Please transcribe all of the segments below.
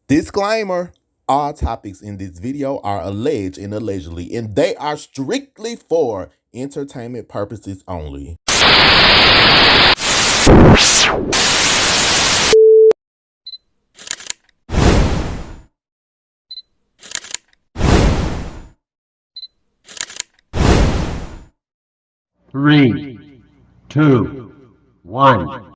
Disclaimer: all topics in this video are alleged and allegedly, and they are strictly for entertainment purposes only. 3, 2, 1.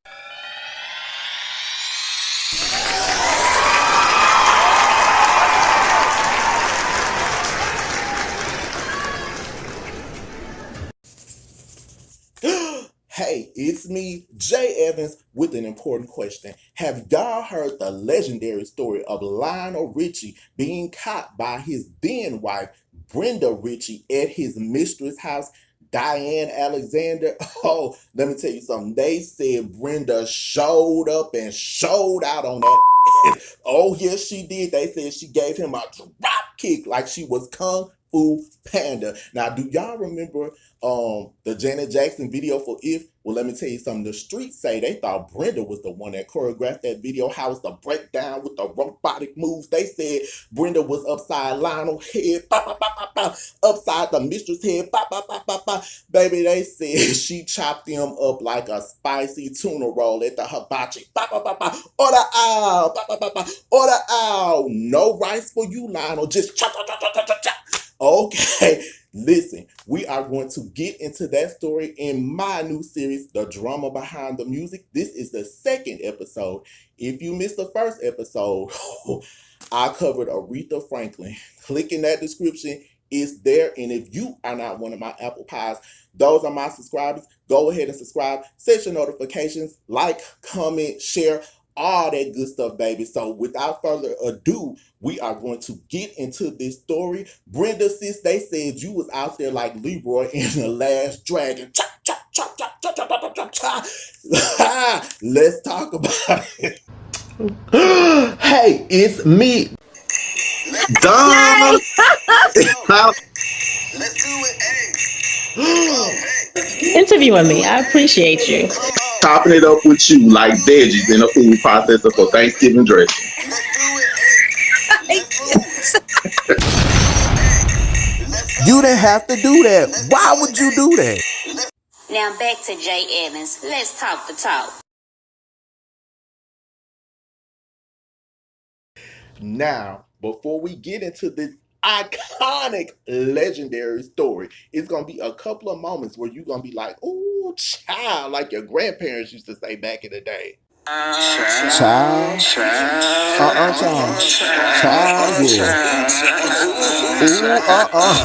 Hey, it's me, J.Evans, with an important question. Have y'all heard the legendary story of Lionel Richie being caught by his then wife, Brenda Richie, at his mistress' house, Diane Alexander? Oh, let me tell you something. They said Brenda showed up and showed out on that. Oh, yes, she did. They said she gave him a drop kick like she was Kung Fu Panda. Now, do y'all remember the Janet Jackson video for If? Well, let me tell you something. The streets say they thought Brenda was the one that choreographed that video. How it's the breakdown with the robotic moves. They said Brenda was upside Lionel's head, bah, bah, bah, bah, bah, upside the mistress head, bah, bah, bah, bah, bah. Baby, they said she chopped them up like a spicy tuna roll at the hibachi. Bah, bah, bah, bah. Order out, bah, bah, bah, bah. Order out. No rice for you, Lionel. Just chop, chop, chop, chop, chop, chop. Okay, listen, we are going to get into that story in my new series, The Drama Behind the Music. This is the second episode. If you missed the first episode, I covered Aretha Franklin. Click in that description. It's there. And if you are not one of my apple pies, those are my subscribers. Go ahead and subscribe. Set your notifications. Like, comment, share, all that good stuff, baby. So without further ado, we are going to get into this story. Brenda, sis, they said you was out there like Leroy in The Last Dragon. Chop, chop, chop, chop, chop, chop, chop, chop, chop. Let's talk about it. Hey, it's me. Donna. Let's do it. Hey. Interviewing me. I appreciate you. Topping it up with you like veggies in a food processor for Thanksgiving dressing. You didn't have to do that. Why would you do that? Now back to J.Evans. Let's talk the talk. Now, before we get into this iconic, legendary story, it's going to be a couple of moments where you're going to be like, ooh, child, like your grandparents used to say back in the day. Child. Child. Child, yeah.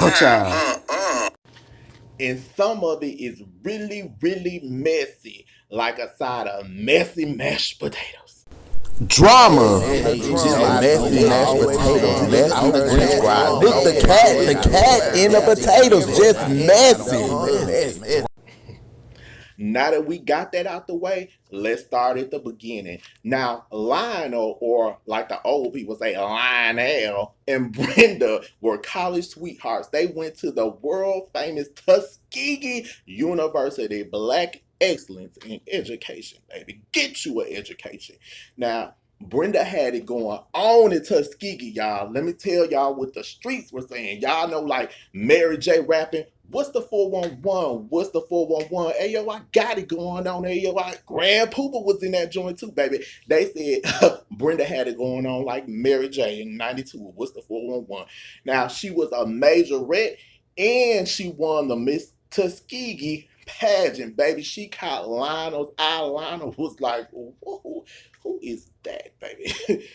Ooh, child. And some of it is really, really messy, like a side of messy mashed potatoes. Drama, messy mashed potatoes, messy French fries. Look, the cat in the potatoes, just messy. Now that we got that out the way, let's start at the beginning. Now, Lionel, or like the old people say, Lionel, and Brenda were college sweethearts. They went to the world famous Tuskegee University. Black excellence in education, baby. Get you an education. Now, Brenda had it going on in Tuskegee, y'all. Let me tell y'all what the streets were saying. Y'all know, like Mary J rapping, what's the 411? What's the 411? Hey, yo, I got it going on. Hey, yo, Grand Pooper was in that joint too, baby. They said Brenda had it going on like Mary J in 92. What's the 411? Now, she was a majorette and she won the Miss Tuskegee pageant, baby. She caught Lionel's eye. Lionel was like, who is that, baby?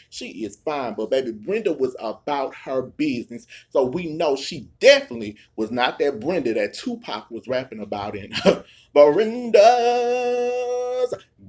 She is fine. But, baby, Brenda was about her business. So we know she definitely was not that Brenda that Tupac was rapping about in Brenda's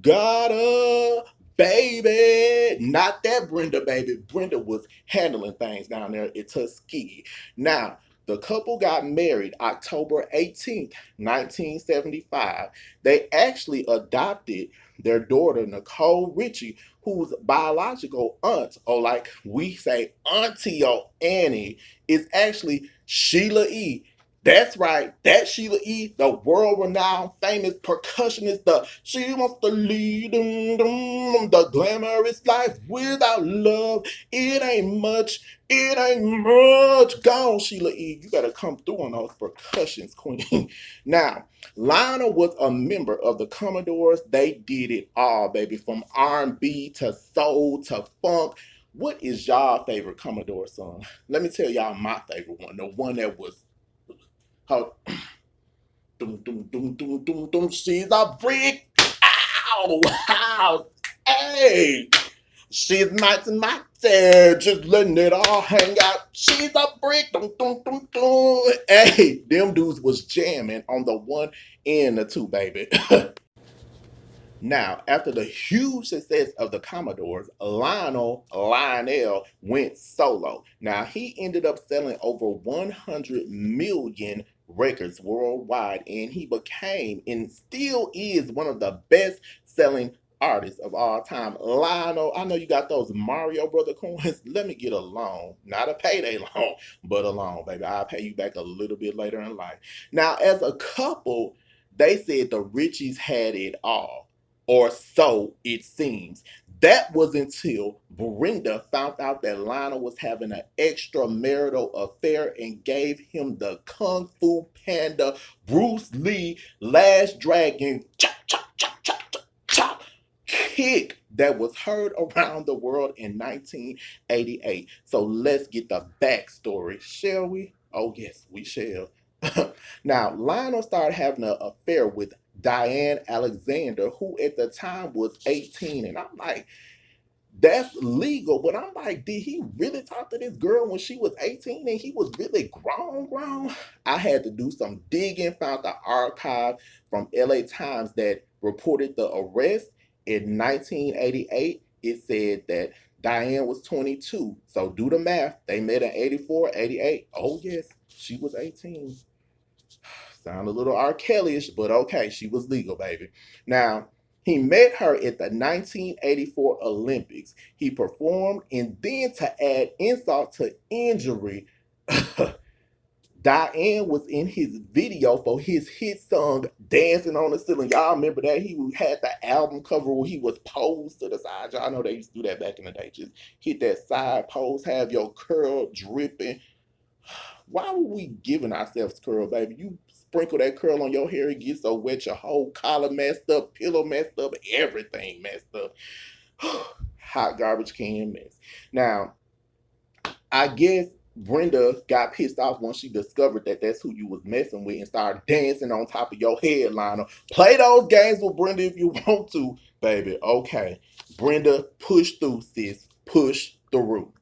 got a baby. Not that Brenda, baby. Brenda was handling things down there at Tuskegee. Now, the couple got married October 18th, 1975. They actually adopted their daughter, Nicole Richie, whose biological aunt, or like we say, auntie or Annie, is actually Sheila E. That's right. That Sheila E., the world-renowned, famous percussionist, she wants to lead the glamorous life without love. It ain't much. It ain't much. Gone, Sheila E., you gotta come through on those percussions, queen. Now, Lionel was a member of the Commodores. They did it all, baby, from R&B to soul to funk. What is y'all favorite Commodore song? Let me tell y'all my favorite one, the one that was how dum dum dum dum dum dum. She's a freak. Ow, wow. Hey, she's mighty mighty, just letting it all hang out. She's a freak. Dum dum dum dum. Hey, them dudes was jamming on the one and the two, baby. Now, after the huge success of the Commodores, Lionel went solo. Now, he ended up selling over 100 million records worldwide, and he became and still is one of the best selling artists of all time. Lionel, I know you got those Mario Brother coins. Let me get a loan. Not a payday loan, but a loan, baby. I'll pay you back a little bit later in life. Now, as a couple, they said the Richies had it all. Or so it seems. That was until Brenda found out that Lionel was having an extramarital affair and gave him the Kung Fu Panda, Bruce Lee, Last Dragon, chop, chop, chop, chop, chop, chop, kick that was heard around the world in 1988. So let's get the backstory, shall we? Oh, yes, we shall. Now, Lionel started having an affair with Diane Alexander, who at the time was 18. And I'm like, that's legal. But I'm like, did he really talk to this girl when she was 18 and he was really grown? I had to do some digging, found the archive from LA Times that reported the arrest in 1988. It said that Diane was 22. So do the math. They met in 84, 88. Oh, yes, she was 18. Sound a little R. Kelly-ish, but okay, she was legal, baby. Now, he met her at the 1984 Olympics. He performed, and then to add insult to injury, Diane was in his video for his hit song, Dancing on the Ceiling. Y'all remember that? He had the album cover where he was posed to the side. Y'all know they used to do that back in the day. Just hit that side pose, have your curl dripping. Why were we giving ourselves curl, baby? You sprinkle that curl on your hair, it gets so wet, your whole collar messed up, pillow messed up, everything messed up. Hot garbage can mess. Now, I guess Brenda got pissed off once she discovered that that's who you was messing with and started dancing on top of your head, Lionel. Play those games with Brenda if you want to, baby. Okay. Brenda, push through, sis. Push through.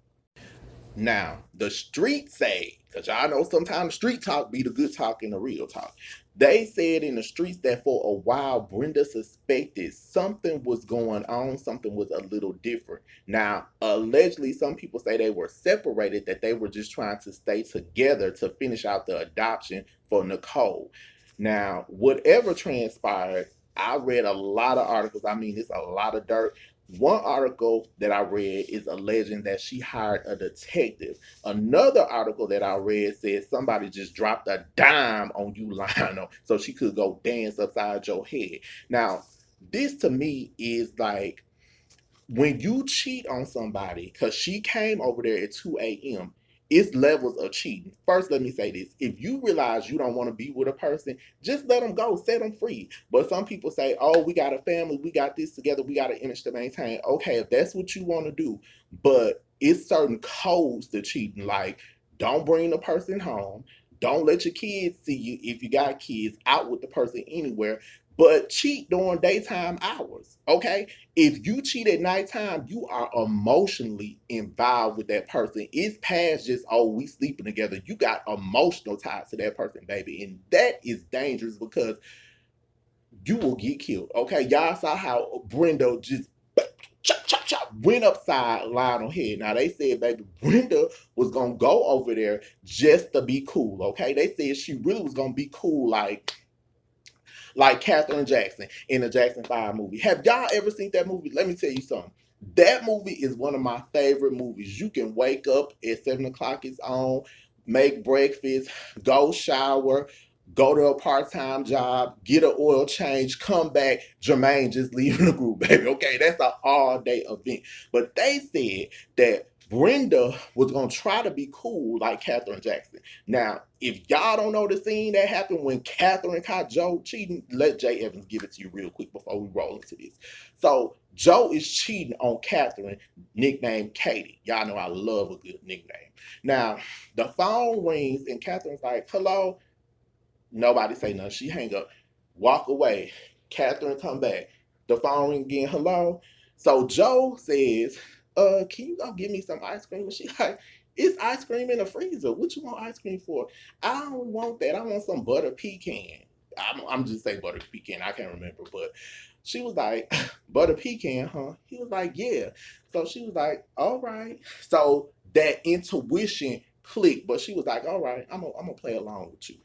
Now, the street say, because y'all know sometimes street talk be the good talk and the real talk. They said in the streets that for a while, Brenda suspected something was going on, something was a little different. Now, allegedly, some people say they were separated, that they were just trying to stay together to finish out the adoption for Nicole. Now, whatever transpired, I read a lot of articles. I mean, it's a lot of dirt. One article that I read is alleging that she hired a detective. Another article that I read said somebody just dropped a dime on you, Lionel, so she could go dance upside your head. Now, this to me is like when you cheat on somebody, because she came over there at 2 a.m., it's levels of cheating. First, let me say this. If you realize you don't want to be with a person, just let them go, set them free. But some people say, oh, we got a family, we got this together, we got an image to maintain. Okay, if that's what you want to do, but it's certain codes to cheating, like don't bring the person home, don't let your kids see you if you got kids out with the person anywhere, but cheat during daytime hours, okay? If you cheat at nighttime, you are emotionally involved with that person. It's past just, oh, we sleeping together. You got emotional ties to that person, baby. And that is dangerous because you will get killed, okay? Y'all saw how Brenda just chop, chop, chop, went upside Lionel's head. Now, they said, baby, Brenda was going to go over there just to be cool, okay? They said she really was going to be cool like Katherine Jackson in the Jackson 5 movie. Have y'all ever seen that movie? Let me tell you something. That movie is one of my favorite movies. You can wake up at 7 o'clock, it's on. make breakfast, go shower, go to a part-time job, get an oil change, come back, Jermaine just leaving the group, baby. Okay, that's an all-day event. But they said that Brenda was going to try to be cool like Catherine Jackson. Now, if y'all don't know the scene that happened when Catherine caught Joe cheating, let J.Evans give it to you real quick before we roll into this. So, Joe is cheating on Catherine, nicknamed Katie. Y'all know I love a good nickname. Now, the phone rings and Catherine's like, hello? Nobody say nothing. She hang up, walk away. Catherine come back. The phone ring again, hello? So Joe says, can you go get me some ice cream? And she like, it's ice cream in the freezer. What you want ice cream for? I don't want that. I want some butter pecan. I'm just saying butter pecan. I can't remember. But she was like, butter pecan, huh? He was like, yeah. So she was like, all right. So that intuition clicked. But she was like, all right, I'm gonna play along with you.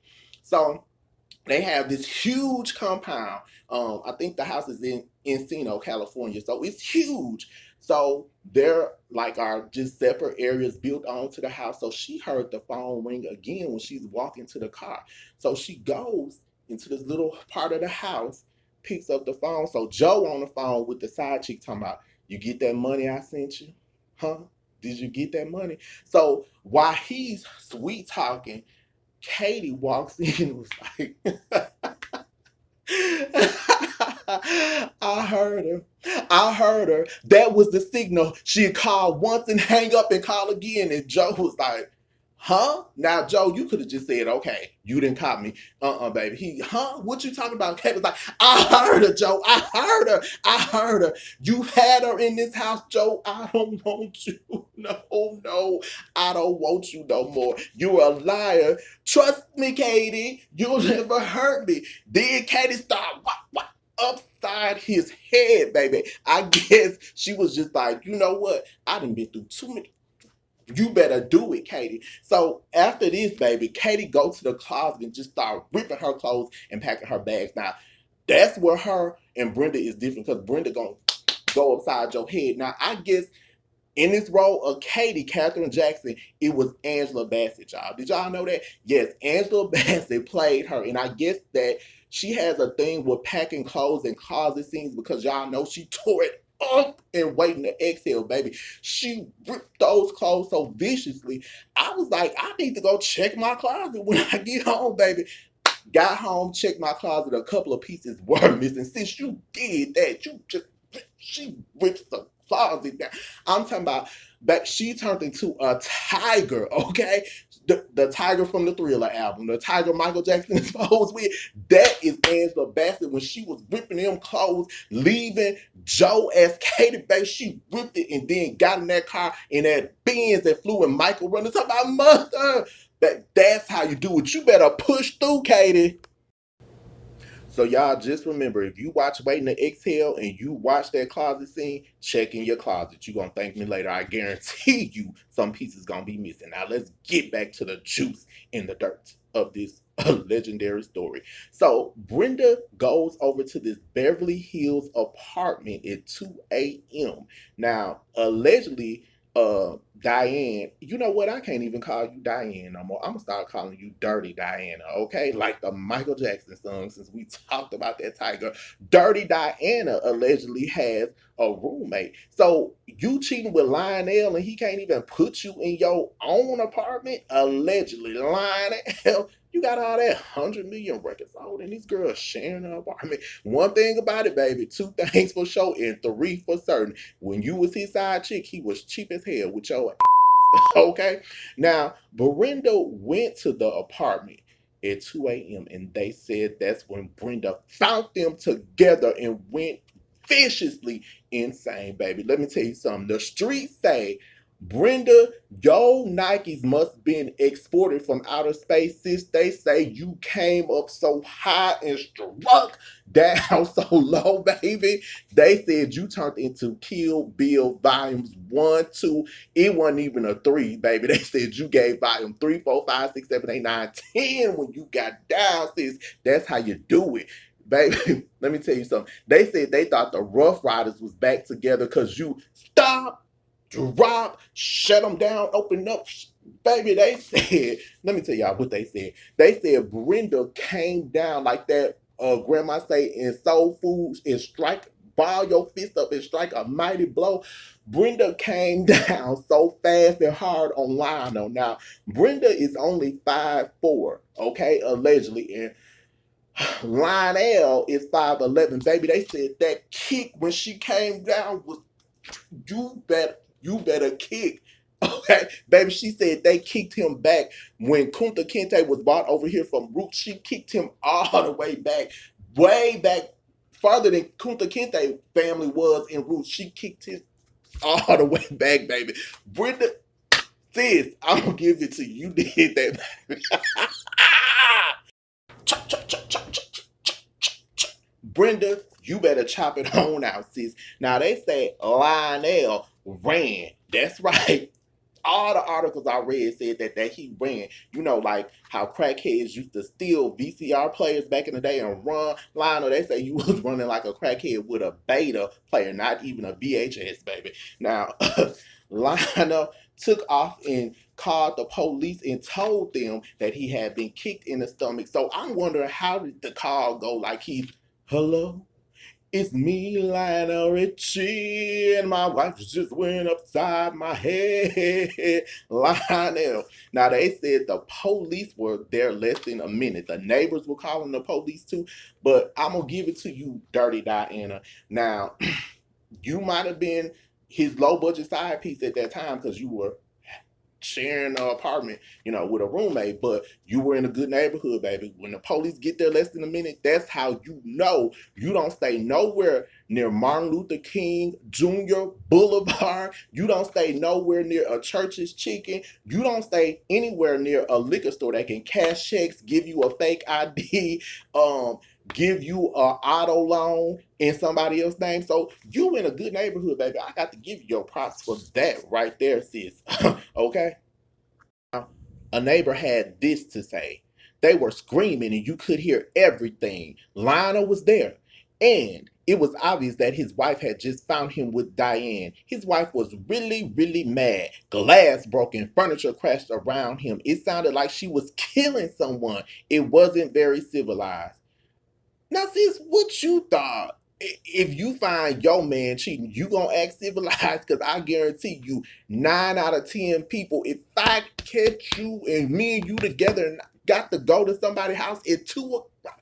So they have this huge compound. I think the house is in Encino, California. So it's huge. So there like are just separate areas built onto the house. So she heard the phone ring again when she's walking to the car. So she goes into this little part of the house, picks up the phone. So Joe on the phone with the side chick talking about, you get that money I sent you? Huh? Did you get that money? So while he's sweet talking, Katie walks in and was like, I heard her. I heard her. That was the signal. She called once and hang up and call again. And Joe was like, huh? Now, Joe, you could have just said, okay, you didn't cop me. Baby. What you talking about? Kate was like, I heard her, Joe. I heard her. I heard her. You had her in this house, Joe. I don't want you. No. I don't want you no more. You're a liar. Trust me, Katie. You'll never hurt me. Then Katie started what? Upside his head, baby. I guess she was just like, you know what? I done been through too many. You better do it, Katie. So after this, baby, Katie go to the closet and just start ripping her clothes and packing her bags. Now, that's where her and Brenda is different because Brenda gonna go upside your head. Now, I guess in this role of Katie, Catherine Jackson, it was Angela Bassett, y'all. Did y'all know that? Yes, Angela Bassett played her. And I guess that she has a thing with packing clothes and closet scenes because y'all know she tore it up and waiting to exhale, baby. She ripped those clothes so viciously. I was like, I need to go check my closet when I get home, baby. Got home, checked my closet. A couple of pieces were missing. Since you did that, she ripped the closet down. I'm talking about that she turned into a tiger, okay? The tiger from the Thriller album, the tiger Michael Jackson is posed with, that is Angela Bassett when she was ripping them clothes, leaving Joe as Katie, baby. She ripped it and then got in that car in that Benz that flew in Michael running. Talking about mother. That's how you do it. You better push through, Katie. So y'all just remember, if you watch Waiting to Exhale and you watch that closet scene, check in your closet. You're going to thank me later. I guarantee you some pieces going to be missing. Now let's get back to the juice in the dirt of this legendary story. So Brenda goes over to this Beverly Hills apartment at 2 a.m. Now, allegedly, Diane, you know what? I can't even call you Diane no more. I'm gonna start calling you Dirty Diana, okay? Like the Michael Jackson song, since we talked about that tiger. Dirty Diana allegedly has a roommate. So you cheating with Lionel and he can't even put you in your own apartment? Allegedly, Lionel. You got all that 100 million records sold and these girls sharing an apartment. One thing about it, baby, 2 things for sure and 3 for certain. When you was his side chick, he was cheap as hell with your ass. Okay? Now, Brenda went to the apartment at 2 a.m. and they said that's when Brenda found them together and went viciously insane, baby. Let me tell you something. The streets say, Brenda, your Nikes must been exported from outer space, sis. They say you came up so high and struck down so low, baby. They said you turned into Kill Bill volumes 1, 2. It wasn't even a 3, baby. They said you gave volume 3, 4, 5, 6, 7, 8, 9, 10 when you got down, sis. That's how you do it. Baby, let me tell you something. They said they thought the Rough Riders was back together because you stopped, drop, shut them down, open up. Baby, they said, let me tell y'all what they said. They said Brenda came down like that, grandma say, in soul foods and strike, ball your fist up and strike a mighty blow. Brenda came down so fast and hard on Lionel. Now, Brenda is only 5'4", okay, allegedly, and Lionel is 5'11". Baby, they said that kick when she came down was, you better kick. Okay, baby, she said they kicked him back when Kunta Kinte was brought over here from Roots. She kicked him all the way back, farther than Kunta Kinte family was in Roots. She kicked him all the way back, baby. Brenda, sis, I'm gonna give it to you. You did that, baby. Brenda, you better chop it on out, sis. Now, they say Lionel ran. That's right. All the articles I read said that he ran. You know, like how crackheads used to steal VCR players back in the day and run. Lionel, they say you was running like a crackhead with a beta player, not even a VHS, baby. Now, Lionel took off and called the police and told them that he had been kicked in the stomach. So I'm wondering, how did the call go? Like, hello? It's me, Lionel Richie, and my wife just went upside my head. Lionel. Now, they said the police were there less than a minute. The neighbors were calling the police too, but I'm going to give it to you, Dirty Diana. Now, you might have been his low-budget side piece at that time because you were sharing an apartment, you know, with a roommate, but you were in a good neighborhood, baby. When the police get there less than a minute, that's how you know you don't stay nowhere near Martin Luther King Jr. Boulevard. You don't stay nowhere near a Church's Chicken. You don't stay anywhere near a liquor store that can cash checks, give you a fake ID, give you an auto loan in somebody else's name. So you in a good neighborhood, baby. I got to give you your props for that right there, sis. Okay? A neighbor had this to say. They were screaming and you could hear everything. Lionel was there. And it was obvious that his wife had just found him with Diane. His wife was really, really mad. Glass broken, furniture crashed around him. It sounded like she was killing someone. It wasn't very civilized. Now, sis, what you thought? If you find your man cheating, you gonna act civilized? Because I guarantee you, 9 out of 10 people, if I catch you and me and you together and got to go to somebody's house at 2 o'clock,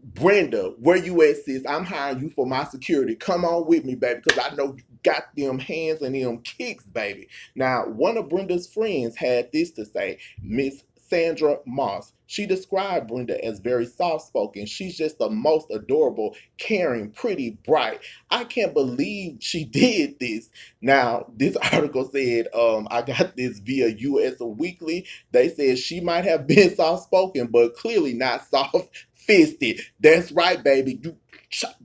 Brenda, where you at, sis? I'm hiring you for my security. Come on with me, baby, because I know you got them hands and them kicks, baby. Now, one of Brenda's friends had this to say, Miss Sandra Moss. She described Brenda as very soft-spoken. She's just the most adorable, caring, pretty, bright. I can't believe she did this. Now, this article said, I got this via US Weekly. They said she might have been soft-spoken, but clearly not soft-fisted. That's right, baby.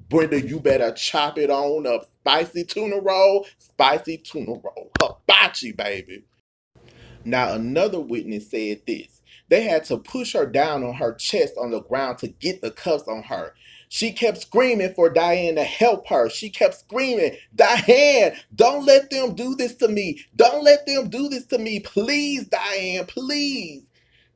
Brenda, you better chop it on up. Spicy tuna roll, hibachi, baby. Now, another witness said this. They had to push her down on her chest on the ground to get the cuffs on her. She kept screaming for Diane to help her. She kept screaming, Diane, don't let them do this to me. Don't let them do this to me. Please, Diane, please.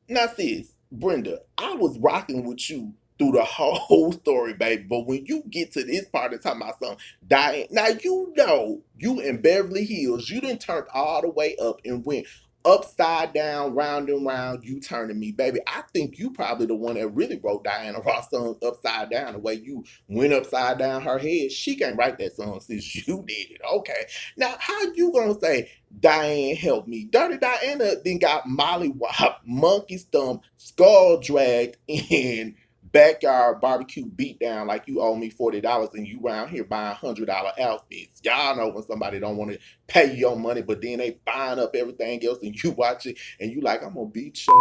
Now, sis, Brenda, I was rocking with you through the whole story, baby. But when you get to this part of talking about something, Diane, now you know you in Beverly Hills, you done turned all the way up and went upside down, round and round, you turning me, baby. I think you probably the one that really wrote Diana Ross song upside down, the way you went upside down her head. She can't write that song since you did it. Okay. Now, how you gonna say, Diane help me? Dirty Diana then got mollywopped, monkey stumped, skull dragged, and backyard barbecue beat down like you owe me $40 and you around here buying $100 outfits. Y'all know when somebody don't want to pay you your money, but then they buying up everything else and you watch it and you like, I'm gonna beat your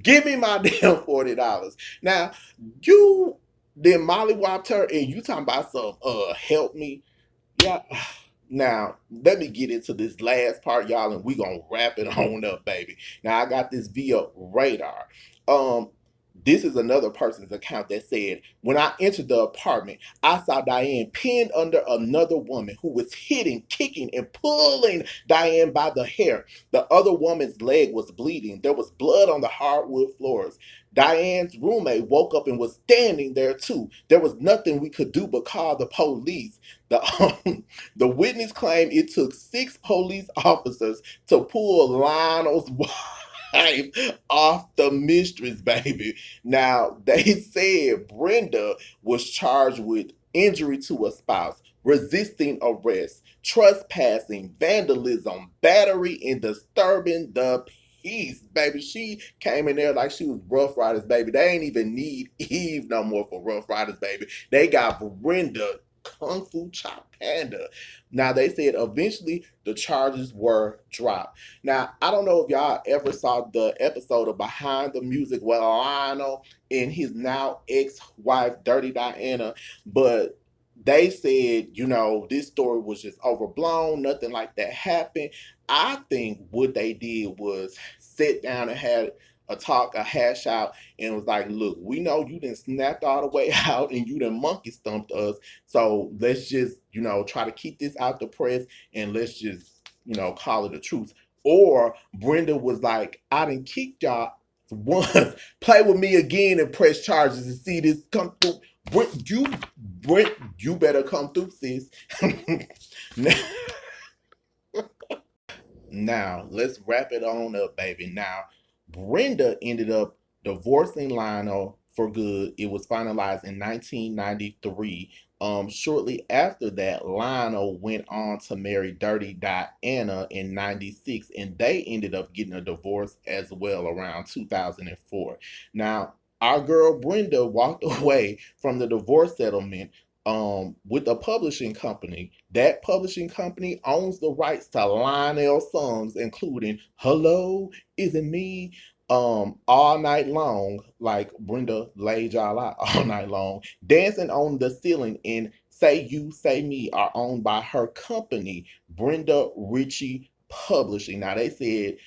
give me my damn $40. Now, you then mollywopped her and you talking about some help me. Yeah. Now, let me get into this last part, y'all, and we gonna wrap it on up, baby. Now, I got this via Radar. This is another person's account that said, when I entered the apartment, I saw Diane pinned under another woman who was hitting, kicking, and pulling Diane by the hair. The other woman's leg was bleeding. There was blood on the hardwood floors. Diane's roommate woke up and was standing there too. There was nothing we could do but call the police. The witness claimed it took 6 police officers to pull Lionel's wife off the mistress, baby. Now, they said Brenda was charged with injury to a spouse, resisting arrest, trespassing, vandalism, battery, and disturbing the peace, baby. She came in there like she was Rough Riders, baby. They ain't even need Eve no more for Rough Riders, baby. They got Brenda Kung Fu Chop Panda. Now, they said eventually the charges were dropped. Now, I don't know if y'all ever saw the episode of Behind the Music with Lionel and his now ex-wife, Dirty Diana, but they said, you know, this story was just overblown, nothing like that happened. I think what they did was sit down and had a talk, a hash out, and was like, look, we know you done snapped all the way out and you done monkey stumped us. So let's just, you know, try to keep this out the press and let's just, you know, call it a truce. Or Brenda was like, I done kicked y'all once, play with me again and press charges and see this come through. Brent, you better come through, sis. Now, let's wrap it on up, baby. Now, Brenda ended up divorcing Lionel for good. It was finalized in 1993. Shortly after that, Lionel went on to marry Dirty Diana in 96, and they ended up getting a divorce as well around 2004. Now, our girl Brenda walked away from the divorce settlement with a publishing company. That publishing company owns the rights to Lionel songs, including Hello, Is It Me? All Night Long, like Brenda laid y'all out all night long. Dancing on the Ceiling and Say You, Say Me are owned by her company, Brenda Richie Publishing. Now, they said,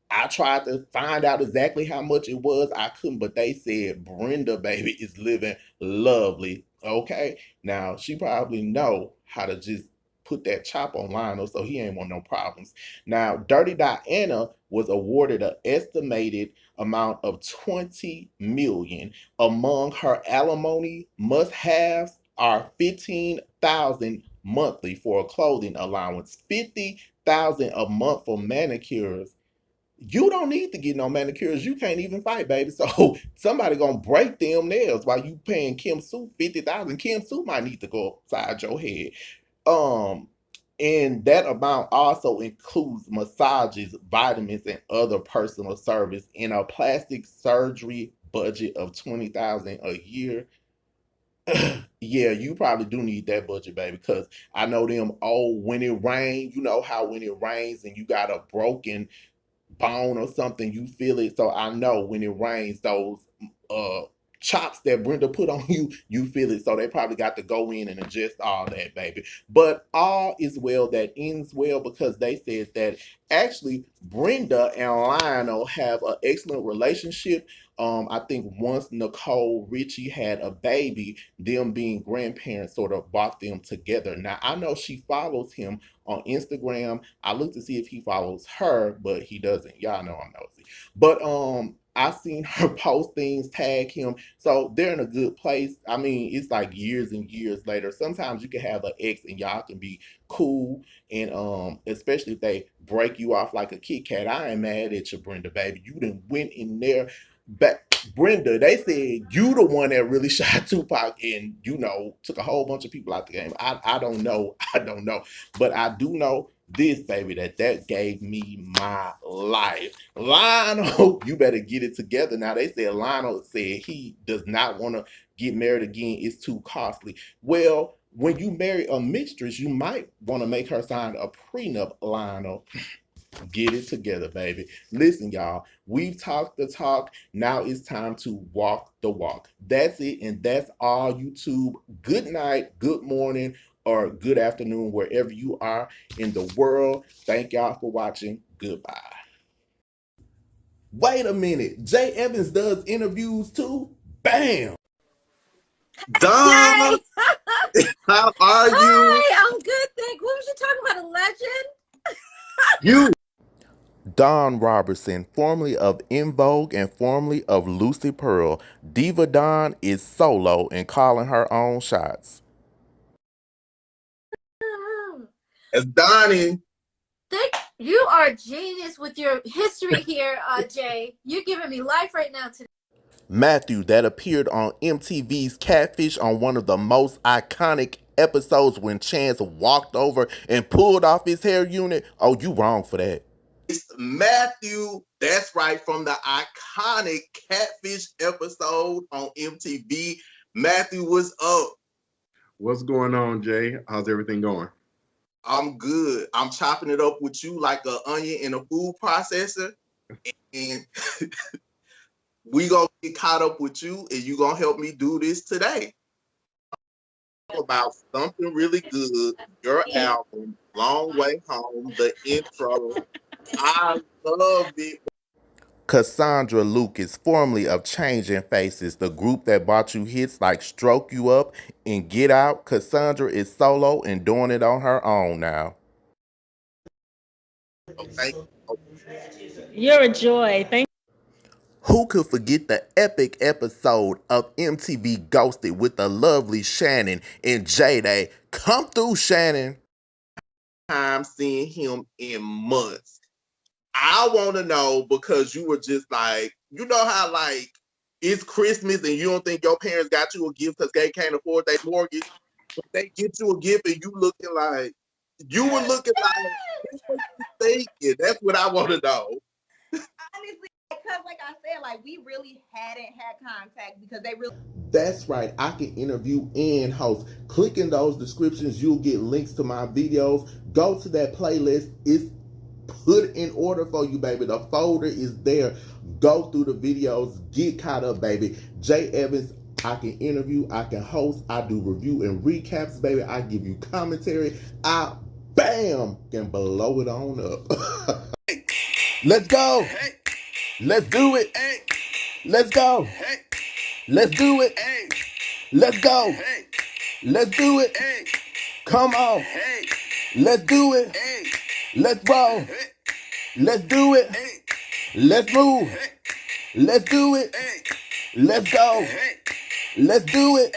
I tried to find out exactly how much it was. I couldn't, but they said Brenda, baby, is living lovely. Okay. Now, she probably know how to just put that chop on Lionel, so he ain't want no problems. Now, Dirty Diana was awarded an estimated amount of $20 million. Among her alimony must-haves are $15,000 monthly for a clothing allowance, $50,000 a month for manicures. You don't need to get no manicures. You can't even fight, baby. So somebody gonna break them nails while you paying Kim Sue 50,000. Kim Sue might need to go upside your head. Um, and that amount also includes massages, vitamins, and other personal service in a plastic surgery budget of 20,000 a year. Yeah, you probably do need that budget, baby, because I know them old when it rains, you know how when it rains and you got a broken bone or something, you feel it. So I know when it rains, those uh chops that Brenda put on you, you feel it. So they probably got to go in and adjust all that, baby. But all is well that ends well, because they said that actually Brenda and Lionel have an excellent relationship. I think once Nicole Richie had a baby, them being grandparents sort of brought them together. Now, I know she follows him on Instagram. I looked to see if he follows her, but he doesn't. Y'all know I'm nosy. But I seen her post things, tag him. So they're in a good place. I mean, it's like years and years later. Sometimes you can have an ex and y'all can be cool. And especially if they break you off like a Kit Kat. I ain't mad at you, Brenda, baby. You done went in there. But Brenda, they said you the one that really shot Tupac and, you know, took a whole bunch of people out the game. I don't know. I don't know. But I do know this, baby, that gave me my life. Lionel, you better get it together. Now, they said Lionel said he does not want to get married again. It's too costly. Well, when you marry a mistress, you might want to make her sign a prenup, Lionel. Get it together, baby. Listen, y'all, we've talked the talk. Now it's time to walk the walk. That's it, and that's all, YouTube. Good night, good morning, or good afternoon, wherever you are in the world. Thank y'all for watching. Goodbye. Wait a minute. J.Evans does interviews too? Bam! Don, Yay! how are you? Hi, I'm good, thank. What was you talking about? A legend? You. Dawn Robertson, formerly of En Vogue and formerly of Lucy Pearl. Diva Dawn is solo and calling her own shots. As Donnie. You are a genius with your history here, Jay. You're giving me life right now today. Matthew, that appeared on MTV's Catfish on one of the most iconic episodes when Chance walked over and pulled off his hair unit. Oh, you wrong for that. It's Matthew, that's right, from the iconic Catfish episode on MTV. Matthew, what's up? What's going on, Jay? How's everything going? I'm good. I'm chopping it up with you like an onion in a food processor. And we gonna get caught up with you, and you gonna help me do this today. About something really good, your album, Long Way Home, the intro. I love it. Cassandra Lucas, formerly of Changing Faces, the group that brought you hits like Stroke You Up and Get Out. Cassandra is solo and doing it on her own now. Okay. You're a joy. Thank Who could forget the epic episode of MTV Ghosted with the lovely Shannon and JayDay? Come through, Shannon. Time seeing him in months. I want to know, because you were just like, you know how like it's Christmas and you don't think your parents got you a gift because they can't afford their mortgage, but they get you a gift and you were looking like, what you thinking? That's what I want to know. Honestly, because like I said, like we really hadn't had contact because they really. That's right. I can interview and host. Click in those descriptions. You'll get links to my videos. Go to that playlist. It's put in order for you, baby. The folder is there. Go through the videos. Get caught up, baby. J.Evans, I can interview. I can host. I do review and recaps, baby. I give you commentary. I, bam, can blow it on up. Let's go. Let's do it. Let's go. Let's do it. Let's go. Let's do it. Come on. Let's do it. Let's roll. Let's do it. Let's move. Let's do it. Let's go. Let's do it.